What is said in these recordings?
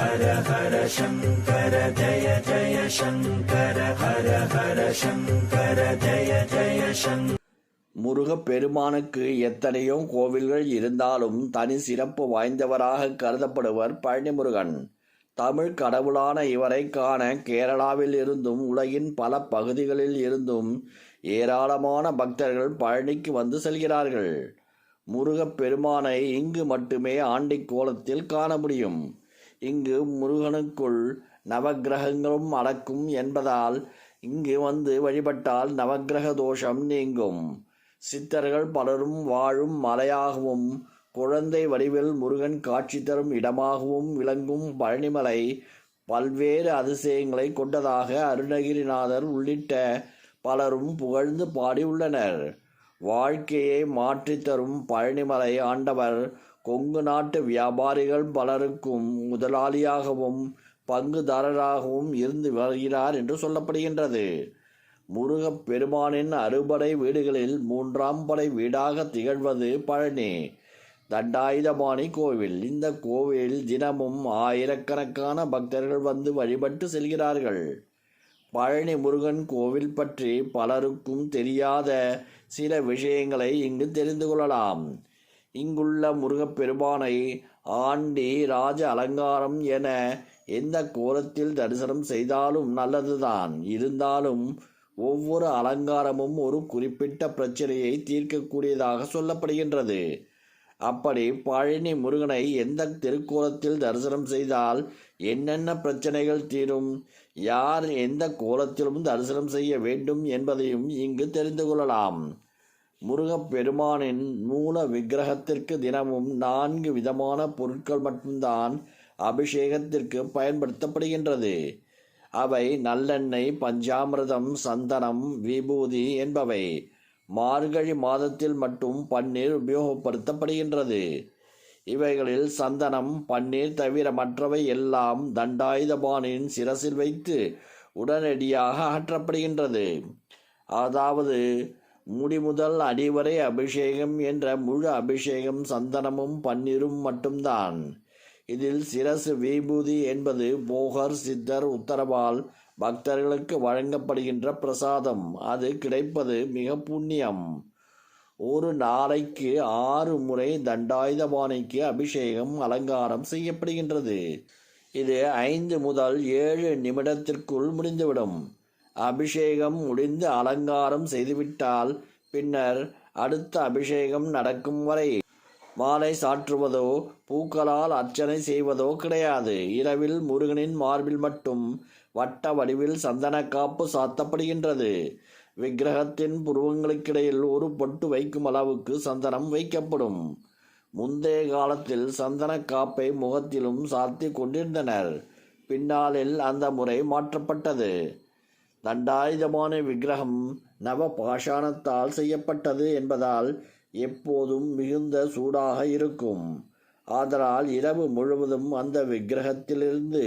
ஹர ஹர சங்கர ஜய ஜய சங்கர ஹர ஹர சங்கர ஜய ஜய சங்கர. முருகப்பெருமானுக்கு எத்தனையோ கோவில்கள் இருந்தாலும் தனி சிறப்பு வாய்ந்தவராக கருதப்படுவர் பழனி முருகன். தமிழ் கடவுளான இவரை காண கேரளாவில் இருந்தும் உலகின் பல பகுதிகளில் இருந்தும் ஏராளமான பக்தர்கள் பழனிக்கு வந்து செல்கிறார்கள். முருகப்பெருமானை இங்கு மட்டுமே ஆண்டிக் கோலத்தில் காண முடியும். இங்கு முருகனுக்குள் நவக்கிரகங்களும் அடக்கும் என்பதால் இங்கு வந்து வழிபட்டால் நவக்கிரக தோஷம் நீங்கும். சித்தர்கள் பலரும் வாழும் மலையாகவும் குழந்தை வடிவில் முருகன் காட்சி தரும் இடமாகவும் விளங்கும் பழனிமலை பல்வேறு அதிசயங்களை கொண்டதாக அருணகிரிநாதர் உள்ளிட்ட பலரும் புகழ்ந்து பாடியுள்ளனர். வாழ்க்கையை மாற்றித்தரும் பழனிமலை ஆண்டவர் கொங்கு நாட்டு வியாபாரிகள் பலருக்கும் முதலாளியாகவும் பங்குதாரராகவும் இருந்து வருகிறார் என்று சொல்லப்படுகின்றது. முருகப்பெருமானின் அறுபடை வீடுகளில் 3ஆம் படை வீடாக திகழ்வது பழனி தண்டாயுதபாணி கோவில். இந்த கோவில் தினமும் ஆயிரக்கணக்கான பக்தர்கள் வந்து வழிபட்டு செல்கிறார்கள். பழனி முருகன் கோவில் பற்றி பலருக்கும் தெரியாத சில விஷயங்களை இங்கு தெரிந்து கொள்ளலாம். இங்குள்ள முருகப்பெருமானை ஆண்டி ராஜ அலங்காரம் என எந்த கோலத்தில் தரிசனம் செய்தாலும் நல்லதுதான். இருந்தாலும் ஒவ்வொரு அலங்காரமும் ஒரு குறிப்பிட்ட பிரச்சனையை தீர்க்கக்கூடியதாக சொல்லப்படுகின்றது. அப்படி பழனி முருகனை எந்த திருக்கோலத்தில் தரிசனம் செய்தால் என்னென்ன பிரச்சனைகள் தீரும், யார் எந்த கோலத்திலும் தரிசனம் செய்ய வேண்டும் என்பதையும் இங்கு தெரிந்து கொள்ளலாம். முருகப்பெருமானின் மூல விக்கிரகத்திற்கு தினமும் 4 விதமான பொருட்கள் மட்டும்தான் அபிஷேகத்திற்கு பயன்படுத்தப்படுகின்றது. அவை நல்லெண்ணெய், பஞ்சாமிர்தம், சந்தனம், விபூதி என்பவை. மார்கழி மாதத்தில் மட்டும் பன்னீர் உபயோகப்படுத்தப்படுகின்றது. இவைகளில் சந்தனம், பன்னீர் தவிர மற்றவை எல்லாம் தண்டாயுதபாணியின் சிரசில் வைத்து உடனடியாக அகற்றப்படுகின்றது. அதாவது முடிமுதல் அடிவரை அபிஷேகம் என்ற முழு அபிஷேகம் சந்தனமும் பன்னீரும் மட்டும்தான். இதில் சிரசு விபூதி என்பது போகர் சித்தர் உத்தரவால் பக்தர்களுக்கு வழங்கப்படுகின்ற பிரசாதம். அது கிடைப்பது மிக புண்ணியம். ஒரு நாளைக்கு 6 முறை தண்டாயுதபாணிக்கு அபிஷேகம் அலங்காரம் செய்யப்படுகின்றது. இது 5 முதல் 7 நிமிடத்திற்குள் முடிந்துவிடும். அபிஷேகம் முடிந்து அலங்காரம் செய்துவிட்டால் பின்னர் அடுத்த அபிஷேகம் நடக்கும் வரை மாலை சாற்றுவதோ பூக்களால் அர்ச்சனை செய்வதோ கிடையாது. இரவில் முருகனின் மார்பில் மட்டும் வட்ட வடிவில் சந்தன காப்பு சாத்தப்படுகின்றது. விக்கிரகத்தின் புருவங்களுக்கிடையில் ஒரு பொட்டு வைக்கும் அளவுக்கு சந்தனம் வைக்கப்படும். முந்தைய காலத்தில் சந்தன காப்பை முகத்திலும் சாத்தி கொண்டிருந்தனர். பின்னாளில் அந்த முறை மாற்றப்பட்டது. தண்டாயுதபாணி விக்கிரகம் நவ பாஷாணத்தால் செய்யப்பட்டது என்பதால் எப்போதும் மிகுந்த சூடாக இருக்கும். ஆதலால் இரவு முழுவதும் அந்த விக்கிரகத்திலிருந்து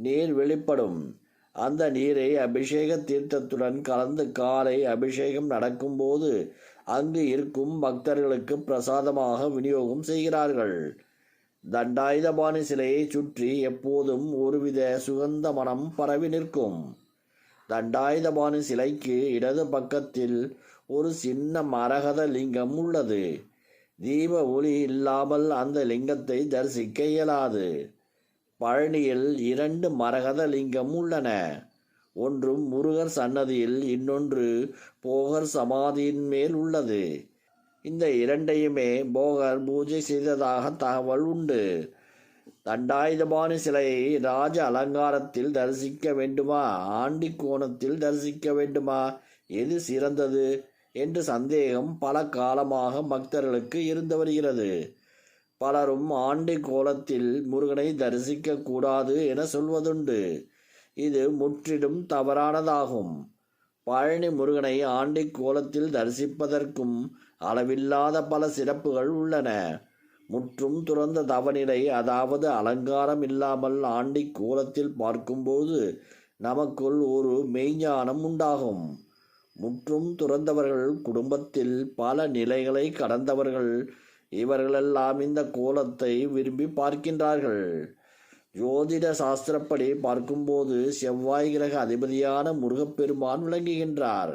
நீர் வெளிப்படும். அந்த நீரை அபிஷேக தீர்த்தத்துடன் கலந்து காலை அபிஷேகம் நடக்கும்போது அங்கு இருக்கும் பக்தர்களுக்கு பிரசாதமாக விநியோகம் செய்கிறார்கள். தண்டாயுதபாணி சிலையை சுற்றி எப்போதும் ஒருவித சுகந்த மனம் பரவி நிற்கும். தண்டாயுதபாணி சிலைக்கு இடது பக்கத்தில் ஒரு சின்ன மரகத லிங்கம் உள்ளது. தீப ஒளி இல்லாமல் அந்த லிங்கத்தை தரிசிக்க இயலாது. பழனியில் 2 மரகத லிங்கம் உள்ளன. ஒன்று முருகர் சன்னதியில், இன்னொன்று போகர் சமாதியின் மேல் உள்ளது. இந்த 2ஐயுமே போகர் பூஜை செய்ததாக தகவல் உண்டு. தண்டாயுதபாணி சிலையை ராஜ அலங்காரத்தில் தரிசிக்க வேண்டுமா, ஆண்டி கோணத்தில் தரிசிக்க வேண்டுமா, எது சிறந்தது என்று சந்தேகம் பல காலமாக பக்தர்களுக்கு இருந்து வருகிறது. பலரும் ஆண்டி கோலத்தில் முருகனை தரிசிக்க கூடாது என சொல்வதுண்டு. இது முற்றிலும் தவறானதாகும். பழனி முருகனை ஆண்டி கோலத்தில் தரிசிப்பதற்கும் அளவில்லாத பல சிறப்புகள் உள்ளன. முற்றும் துறந்த தவநிலை, அதாவது அலங்காரம் இல்லாமல் ஆண்டி கோலத்தில் பார்க்கும்போது நமக்குள் ஒரு மெய்ஞானம் உண்டாகும். முற்றும் துறந்தவர்கள், குடும்பத்தில் பல நிலைகளை கடந்தவர்கள், இவர்களெல்லாம் இந்த கோலத்தை விரும்பி பார்க்கின்றார்கள். ஜோதிட சாஸ்திரப்படி பார்க்கும்போது செவ்வாய் கிரக அதிபதியான முருகப்பெருமான் விளங்குகின்றார்.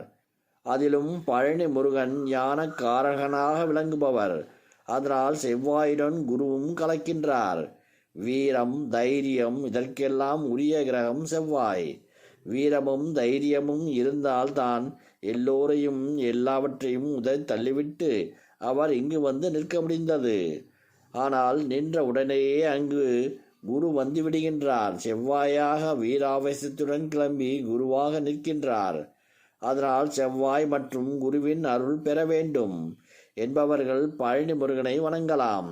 அதிலும் பழனி முருகன் ஞான காரகனாக விளங்குபவர். அதனால் செவ்வாயுடன் குருவும் கலக்கின்றார். வீரம், தைரியம் இதற்கெல்லாம் உரிய கிரகம் செவ்வாய். வீரமும் தைரியமும் இருந்தால்தான் எல்லோரையும் எல்லாவற்றையும் தள்ளிவிட்டு அவர் இங்கு வந்து நிற்க முடிந்தது. ஆனால் நின்ற உடனேயே அங்கு குரு வந்து விடுகின்றார். செவ்வாயாக வீராவேசத்துடன் கிளம்பி குருவாக நிற்கின்றார். அதனால் செவ்வாய் மற்றும் குருவின் அருள் பெற வேண்டும் என்பவர்கள் பழனி முருகனை வணங்கலாம்.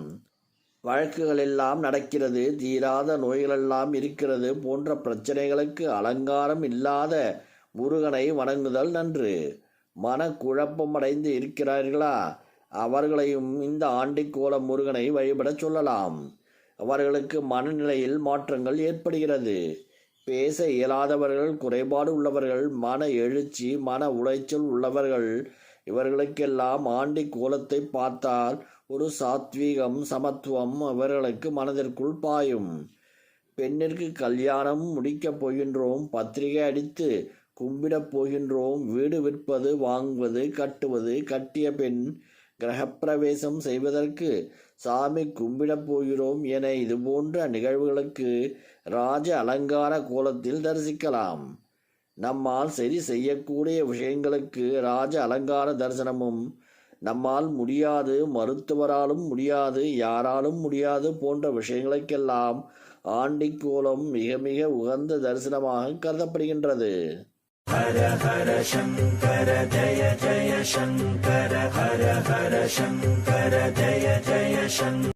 வழக்குகள் எல்லாம் நடக்கிறது, தீராத நோய்களெல்லாம் இருக்கிறது போன்ற பிரச்சனைகளுக்கு அலங்காரம் இல்லாத முருகனை வணங்குதல் நன்று. மன குழப்பமடைந்து இருக்கிறார்களா? அவர்களையும் இந்த ஆண்டிக்கோல முருகனை வழிபட சொல்லலாம். அவர்களுக்கு மனநிலையில் மாற்றங்கள் ஏற்படுகிறது. பேச இயலாதவர்கள், குறைபாடு உள்ளவர்கள், மன எழுச்சி, மன உளைச்சல் உள்ளவர்கள், இவர்களுக்கெல்லாம் ஆண்டி கோலத்தை பார்த்தால் ஒரு சாத்வீகம், சமத்துவம் அவர்களுக்கு மனதிற்குள் பாயும். பெண்ணிற்கு கல்யாணம் முடிக்கப் போகின்றோம், பத்திரிகை அடித்து கும்பிடப் போகின்றோம், வீடு விற்பது, வாங்குவது, கட்டுவது, கட்டிய பெண் கிரகப்பிரவேசம் செய்வதற்கு சாமி கும்பிடப் போகிறோம் என இதுபோன்ற நிகழ்வுகளுக்கு ராஜ அலங்கார கோலத்தில் தரிசிக்கலாம். நம்மால் சரி செய்யக்கூடிய விஷயங்களுக்கு ராஜ அலங்கார தரிசனமும், நம்மால் முடியாது, மருத்துவராலும் முடியாது, யாராலும் முடியாது போன்ற விஷயங்களுக்கெல்லாம் ஆண்டிக்கோலம் மிக மிக உகந்த தரிசனமாக கருதப்படுகின்றது. ஹர ஹர சங்கர ஜய ஜய சங்கர ஹர ஹர சங்கர ஜய ஜய சங்கர.